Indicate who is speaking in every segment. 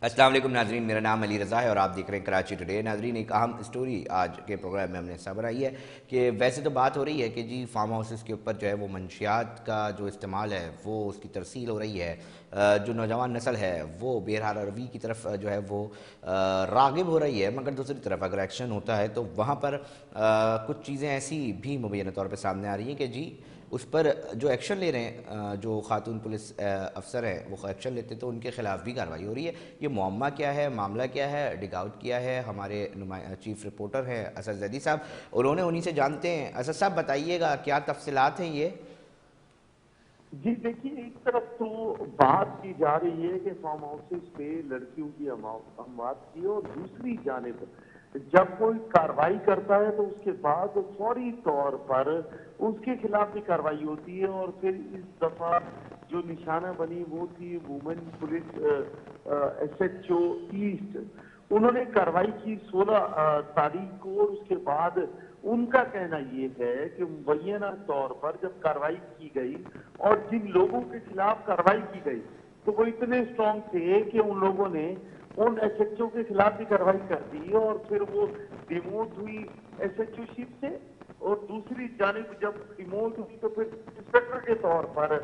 Speaker 1: अस्सलाम वालेकुम नाजरीन, मेरा नाम अली रज़ा है और आप देख रहे हैं कराची टुडे। नाजरीन, एक अहम स्टोरी आज के प्रोग्राम में हमने हिस्सा बनाई है कि वैसे तो बात हो रही है कि जी फार्म हाउसेस के ऊपर जो है वो मंशियात का जो इस्तेमाल है वो उसकी तरसील हो रही है। जो नौजवान नस्ल है वो बेरहरा रवी की तरफ जो है वो राग़िब हो रही है, मगर दूसरी तरफ अगर एक्शन होता है तो वहाँ पर कुछ चीज़ें ऐसी भी मुबैना तौर पर सामने आ रही हैं कि जी उस पर जो एक्शन ले रहे हैं, जो खातून पुलिस अफसर हैं वो एक्शन लेते तो उनके खिलाफ भी कार्रवाई हो रही है। ये मुअम्मा क्या है, मामला क्या है, डिग आउट किया है हमारे चीफ रिपोर्टर हैं असद जैदी साहब, उन्होंने उन्हीं से जानते हैं। असद साहब बताइएगा क्या तफसीलात हैं ये।
Speaker 2: जी देखिए, एक तरफ तो बात की जा रही है कि फार्म हाउसेस पे लड़कियों की हम बात की, और दूसरी जानिब जब कोई कार्रवाई करता है तो उसके बाद फौरी तौर पर उसके खिलाफ भी कार्रवाई होती है। और फिर इस दफा जो निशाना बनी वो थी वुमेन पुलिस SHO ईस्ट। उन्होंने कार्रवाई की 16 तारीख को, और उसके बाद उनका कहना ये है कि मुबैना तौर पर जब कार्रवाई की गई और जिन लोगों के खिलाफ कार्रवाई की गई तो वो इतने स्ट्रांग थे कि उन लोगों ने उन SHO के खिलाफ भी कार्रवाई कर दी, और फिर वो डिमोट हुई SHO शिप से। और दूसरी जानिब जब डिमोट हुई तो फिर इंस्पेक्टर के तौर पर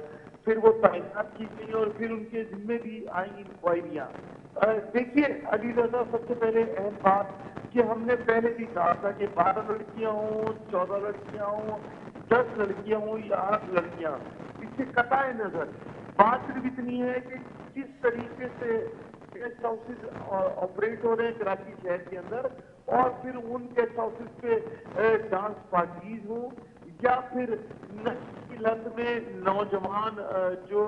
Speaker 2: फिर वो तैनात की गई, और फिर उनके जिम्मे भी आई इंक्वायरियां। देखिए अली रजा, सबसे पहले अहम बात कि हमने पहले भी कहा था कि 12 लड़कियां हों, 14 लड़कियां हों, 10 लड़कियां हों या 8 लड़कियां, इससे कताए नजर बात सिर्फ इतनी है कि किस तरीके से गेस्ट हाउसेज ऑपरेट हो रहे हैं कराची शहर के अंदर, और फिर उन गेस्ट हाउसेज पे डांस पार्टीज हो या फिर नशे की लत में नौजवान जो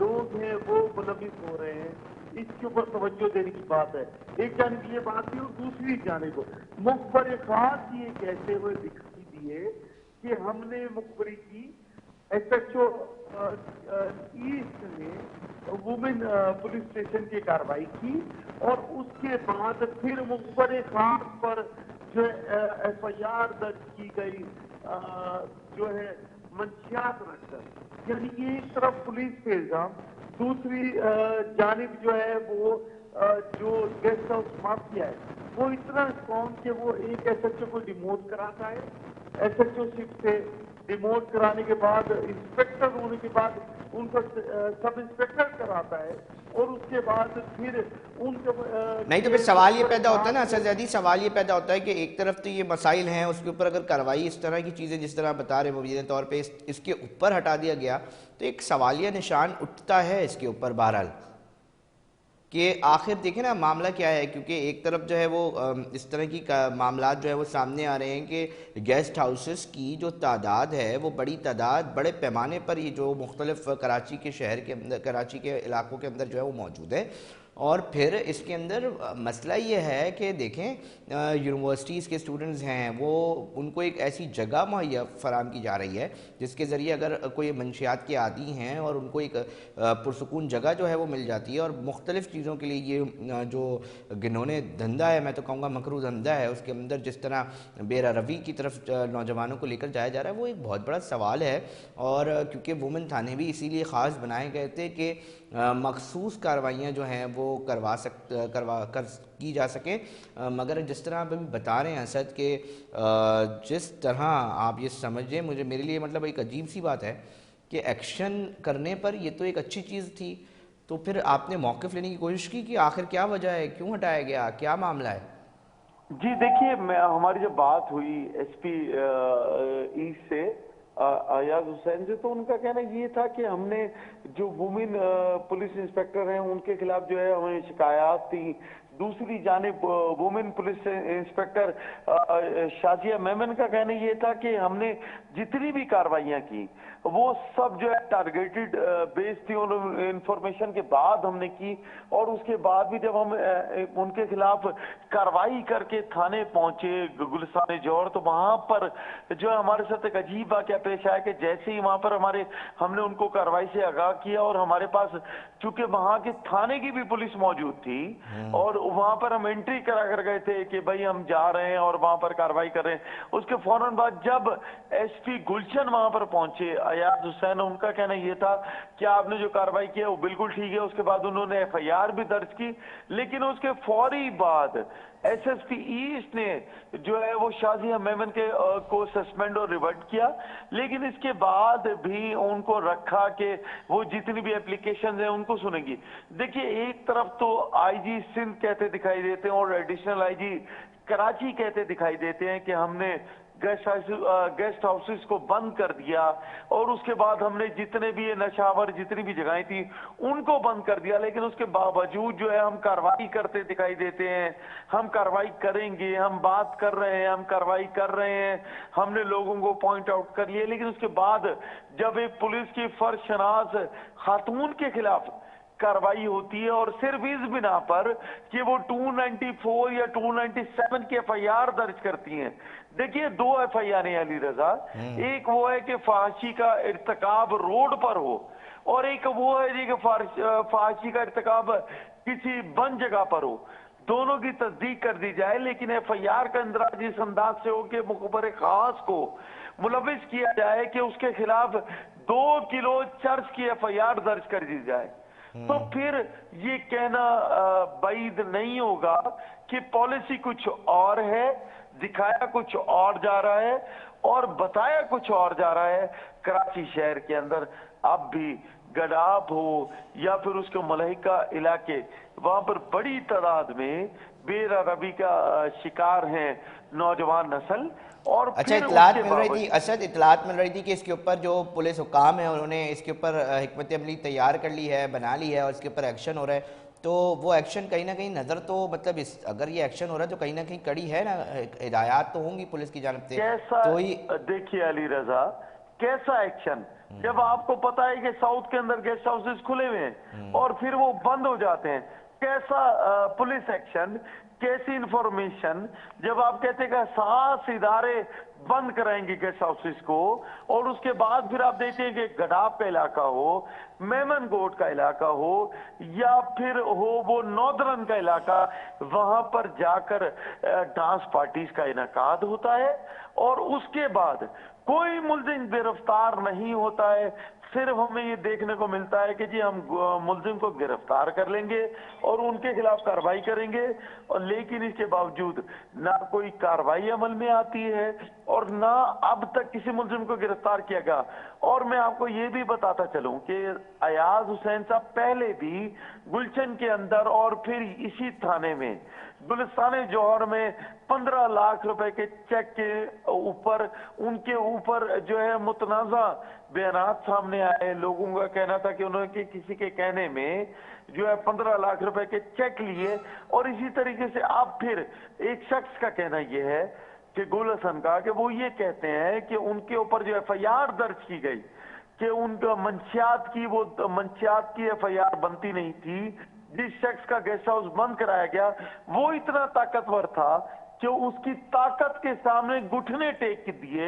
Speaker 2: लोग हैं वो मुलविस हो रहे हैं, इसके ऊपर तवज्जो देने की बात है। एक जानिब ये बात थी, और दूसरी जानिब मुखबरी खास ये कहते हुए दिखाई दिए कि हमने मुखबरी की SHO ईस्ट ने वुमेन पुलिस स्टेशन की कार्रवाई की, और उसके बाद फिर मुखबरे खास पर जो FIR दर्ज की गई जो है मंशियात रखकर। यानी कि एक तरफ पुलिस पे इल्जाम, दूसरी जानिब जो है वो जो गेस्ट हाउस माफिया है वो इतना स्ट्रॉन्ग कि वो एक SHO को डिमोट कराता है, SHO शिप से डिमोट कराने के बाद इंस्पेक्टर होने के बाद उनको सब इंस्पेक्टर कराता है, और उसके बाद फिर उनको
Speaker 1: नहीं तो फिर सवाल ये पैदा होता है ना असद जैदी, सवाल ये पैदा होता है कि एक तरफ तो ये मसाइल हैं, उसके ऊपर अगर कार्रवाई इस तरह की चीज़ें जिस तरह बता रहे मुबैना तौर पे इसके ऊपर हटा दिया गया तो एक सवालिया निशान उठता है इसके ऊपर बहरहाल कि आखिर देखें ना मामला क्या है। क्योंकि एक तरफ जो है वो इस तरह की मामला जो है वो सामने आ रहे हैं कि गेस्ट हाउसेस की जो तादाद है वो बड़ी तादाद बड़े पैमाने पर ये जो मुख्तलिफ कराची के शहर के अंदर, कराची के इलाकों के अंदर जो है वो मौजूद है। और फिर इसके अंदर मसला ये है कि देखें यूनिवर्सिटीज़ के स्टूडेंट्स हैं वो उनको एक ऐसी जगह मुहैया फराम की जा रही है जिसके ज़रिए अगर कोई मंशियात के आदी हैं और उनको एक पुरसकून जगह जो है वो मिल जाती है। और मुख्तलिफ़ चीज़ों के लिए ये जो घिनौने धंधा है, मैं तो कहूँगा मकरू धंधा है, उसके अंदर जिस तरह बेरहरवी की तरफ नौजवानों को लेकर जाया जा रहा है वो एक बहुत बड़ा सवाल है। और क्योंकि वुमेन थाने भी इसीलिए ख़ास बनाए गए थे कि मखसूस कार्रवाइयाँ जो हैं वो की जा सकें। मगर जिस तरह आप अभी बता रहे हैं असद के जिस तरह आप ये समझें, मुझे मेरे लिए मतलब एक अजीब सी बात है कि एक्शन करने पर ये तो एक अच्छी चीज़ थी, तो फिर आपने मौक़िफ़ लेने की कोशिश की कि आखिर क्या वजह है, क्यों हटाया गया, क्या मामला है?
Speaker 2: जी देखिए, हमारी जब बात हुई SP ईस्ट से अयाज हुसैन से, तो उनका कहना ये था कि हमने जो वुमेन पुलिस इंस्पेक्टर हैं उनके खिलाफ जो है हमें शिकायत थी। दूसरी जानिब women police inspector Shazia Memon का कहना ये था कि हमने जितनी भी कार्रवाइयां की वो सब जो है टारगेटेड बेस थी, उन इंफॉर्मेशन के बाद हमने की। और उसके बाद भी जब हम उनके खिलाफ कार्रवाई करके थाने पहुंचे गुलिस्तान जौहर, तो वहां पर जो है हमारे साथ एक अजीब वाकया पेश आया कि जैसे ही वहां पर हमने उनको कार्रवाई से आगाह किया, और हमारे पास चूंकि वहां के थाने की भी पुलिस मौजूद थी और वहां पर हम एंट्री करा कर गए थे कि भाई हम जा रहे हैं और वहां पर कार्रवाई कर रहे हैं। उसके फौरन बाद जब SP गुलशन वहां पर पहुंचे
Speaker 3: अयाज हुसैन, उनका कहना ये था कि आपने जो कार्रवाई की है वो बिल्कुल ठीक है। उसके बाद उन्होंने एफआईआर भी दर्ज की, लेकिन उसके फौरी बाद एसएसपी ईस्ट ने जो है वो शाजिया मेमन को सस्पेंड और रिवर्ट किया, लेकिन इसके बाद भी उनको रखा कि वो जितनी भी एप्लीकेशन है उनको सुनेंगी। देखिए, एक तरफ तो आईजी सिंध कहते दिखाई देते हैं और एडिशनल आईजी कराची कहते दिखाई देते हैं कि हमने गेस्ट हाउसेस को बंद कर दिया और उसके बाद हमने जितने भी ये नशावर जितनी भी जगहें थी उनको बंद कर दिया, लेकिन उसके बावजूद जो है हम कार्रवाई करते दिखाई देते हैं। हम कार्रवाई करेंगे, हम बात कर रहे हैं, हम कार्रवाई कर रहे हैं, हमने लोगों को पॉइंट आउट कर लिया, लेकिन उसके बाद जब एक पुलिस की फर्शनाज खातून के खिलाफ कार्रवाई होती है और सिर्फ इस बिना पर कि वो 294 या 297 की एफआईआर दर्ज करती हैं। देखिए, 2 एफआईआर हैं अली रजा, एक वो है कि फांसी का इर्तिकाब रोड पर हो और एक वो है जी कि फांसी का इर्तिकाब किसी बंद जगह पर हो। दोनों की तस्दीक कर दी जाए, लेकिन एफआईआर का इंदराज इस अंदाज से हो कि मुखबर खास को मुलविस किया जाए कि उसके खिलाफ 2 किलो चर्च की एफआईआर दर्ज कर दी जाए। तो फिर ये कहना बाइद नहीं होगा कि पॉलिसी कुछ और है, दिखाया कुछ और जा रहा है और बताया कुछ और जा रहा है। कराची शहर के अंदर अब भी गडाप हो या फिर उसके मलहिका इलाके, वहां पर बड़ी तादाद में बेरहमी का शिकार हैं नौजवान नस्ल। और
Speaker 1: अच्छा, इतलात मिल रही थी असद, इतलात मिल रही थी कि इसके ऊपर जो पुलिस हुकाम है उन्होंने इसके ऊपर हिकमत अमली तैयार कर ली है, बना ली है और इसके ऊपर एक्शन हो रहा है। तो वो एक्शन कहीं ना कहीं नज़र तो मतलब अगर ये एक्शन हो रहा है तो कहीं ना कहीं कड़ी है ना, हिदायत तो होंगी पुलिस की जानब से।
Speaker 3: कैसा
Speaker 1: तो ही
Speaker 3: देखिए अली रजा, कैसा एक्शन जब आपको पता है कि साउथ के अंदर गेस्ट हाउसेस खुले हुए हैं और फिर वो बंद हो जाते हैं। कैसा पुलिस एक्शन, कैसी इंफॉर्मेशन जब आप कहते हैं कि 7 इदारे बंद कराएंगे गेस्ट हाउसेस को और उसके बाद फिर आप देखते हैं कि गडाप का इलाका हो, मेमन गोट का इलाका हो या फिर हो वो नॉर्दर्न का इलाका, वहां पर जाकर डांस पार्टीज का इनकाद होता है और उसके बाद कोई मुल्जिम गिरफ्तार नहीं होता है। सिर्फ हमें ये देखने को मिलता है कि जी हम मुल्जिम को गिरफ्तार कर लेंगे और उनके खिलाफ कार्रवाई करेंगे, और लेकिन इसके बावजूद ना कोई कार्रवाई अमल में आती है और ना अब तक किसी मुल्जिम को गिरफ्तार किया गया। और मैं आपको ये भी बताता चलूं कि अयाज हुसैन साहब पहले भी गुलशन के अंदर और फिर इसी थाने में गुलिस्तान जौहर में 15 लाख रुपए के चेक के ऊपर उनके ऊपर जो है मुतनाज़ा बयानात सामने आए। लोगों का कहना था कि उन्होंने किसी के कहने में जो है 15 लाख रुपए के चेक लिए। और इसी तरीके से अब फिर एक शख्स का कहना यह है कि गुल हसन का, कि वो ये कहते हैं कि उनके ऊपर जो एफआईआर दर्ज की गई कि उनका मंशियात की एफआईआर बनती नहीं थी। जिस शख्स का गेस्ट हाउस बंद कराया गया वो इतना ताकतवर था कि उसकी ताकत के सामने घुटने टेक दिए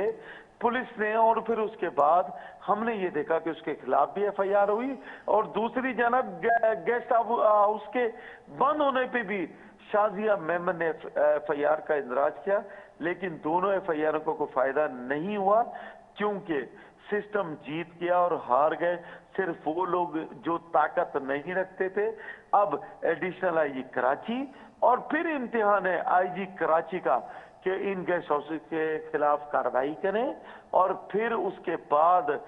Speaker 3: पुलिस ने, और फिर उसके बाद हमने ये देखा कि उसके खिलाफ भी एफआईआर हुई और दूसरी जानब गेस्ट हाउस के बंद होने पे भी शाजिया मेमन ने एफआईआर का इंदराज किया, लेकिन दोनों एफआईआर को कोई फायदा नहीं हुआ क्योंकि सिस्टम जीत गया और हार गए सिर्फ वो लोग जो ताकत नहीं रखते थे। अब एडिशनल आईजी कराची और फिर इम्तिहान है आईजी कराची का कि इन गेस्ट हाउस के खिलाफ कार्रवाई करें और फिर उसके बाद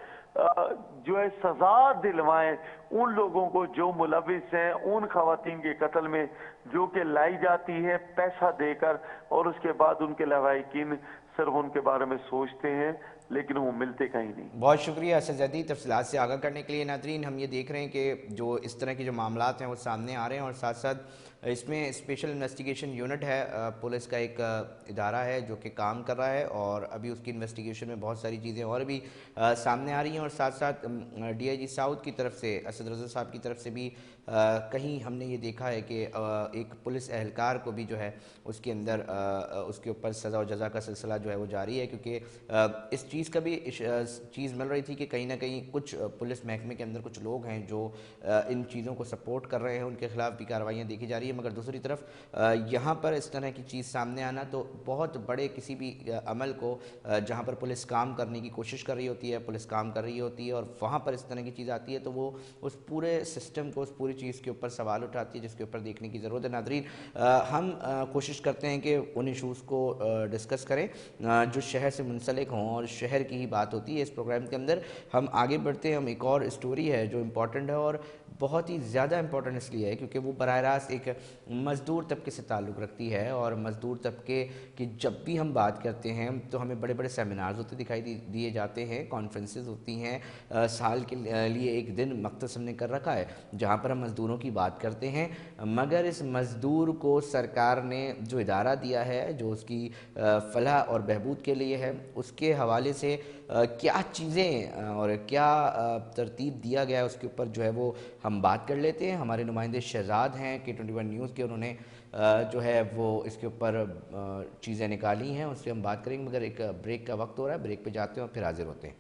Speaker 3: जो है सजा दिलवाएं उन लोगों को जो मुलविस हैं उन खवातीन के कत्ल में जो कि लाई जाती है पैसा देकर, और उसके बाद उनके लवाहिकीन सिर्फ उनके बारे में सोचते हैं लेकिन वो मिलते कहीं नहीं।
Speaker 1: बहुत शुक्रिया असद ज़ैदी तफसीलात से आगाह करने के लिए। नाज़रीन, हम ये देख रहे हैं कि जो इस तरह के जो मामलात हैं वो सामने आ रहे हैं और साथ साथ इसमें स्पेशल इन्वेस्टिगेशन यूनिट है, पुलिस का एक इदारा है जो कि काम कर रहा है और अभी उसकी इन्वेस्टिगेशन में बहुत सारी चीज़ें और भी सामने आ रही हैं। और साथ साथ डीआईजी साउथ की तरफ से असद रज़ा साहब की तरफ से भी कहीं हमने ये देखा है कि एक पुलिस एहलकार को भी जो है उसके अंदर उसके ऊपर सज़ा और जज़ा का सिलसिला जो है वो जारी है, क्योंकि इस चीज़ चीज़ का भी चीज़ मिल रही थी कि कहीं ना कहीं कुछ पुलिस महकमे के अंदर कुछ लोग हैं जो इन चीज़ों को सपोर्ट कर रहे हैं, उनके खिलाफ भी कार्रवाइयाँ देखी जा रही है। मगर दूसरी तरफ यहाँ पर इस तरह की चीज़ सामने आना तो बहुत बड़े किसी भी अमल को जहाँ पर पुलिस काम करने की कोशिश कर रही होती है, पुलिस काम कर रही होती है और वहाँ पर इस तरह की चीज़ आती है तो वो उस पूरे सिस्टम को, उस पूरी चीज़ के ऊपर सवाल उठाती है, जिसके ऊपर देखने की ज़रूरत है। नादरीन, हम कोशिश करते हैं कि उन इशूज़ को डिस्कस करें जो शहर से मुंसलिक हों और शहर की ही बात होती है इस प्रोग्राम के अंदर। हम आगे बढ़ते हैं, हम एक और स्टोरी है जो इम्पॉर्टेंट है और बहुत ही ज़्यादा इम्पॉर्टेंट इसलिए है क्योंकि वो बराह रास्त एक मज़दूर तबके से ताल्लुक़ रखती है। और मज़दूर तबके की जब भी हम बात करते हैं तो हमें बड़े बड़े सेमिनार्स होते दिखाई दिए जाते हैं, कॉन्फ्रेंसेस होती हैं, साल के लिए एक दिन मख्तस हमने कर रखा है जहाँ पर हम मज़दूरों की बात करते हैं। मगर इस मज़दूर को सरकार ने जो इदारा दिया है, जो उसकी फलाह और बहबूद के लिए है, उसके हवाले से क्या चीज़ें और क्या तरतीब दिया गया है उसके ऊपर जो है वो हम बात कर लेते हैं। हमारे नुमाइंदे शहजाद हैं K21 न्यूज़ के, उन्होंने जो है वो इसके ऊपर चीज़ें निकाली हैं, उससे हम बात करेंगे। मगर एक ब्रेक का वक्त हो रहा है, ब्रेक पे जाते हैं और फिर हाजिर होते हैं।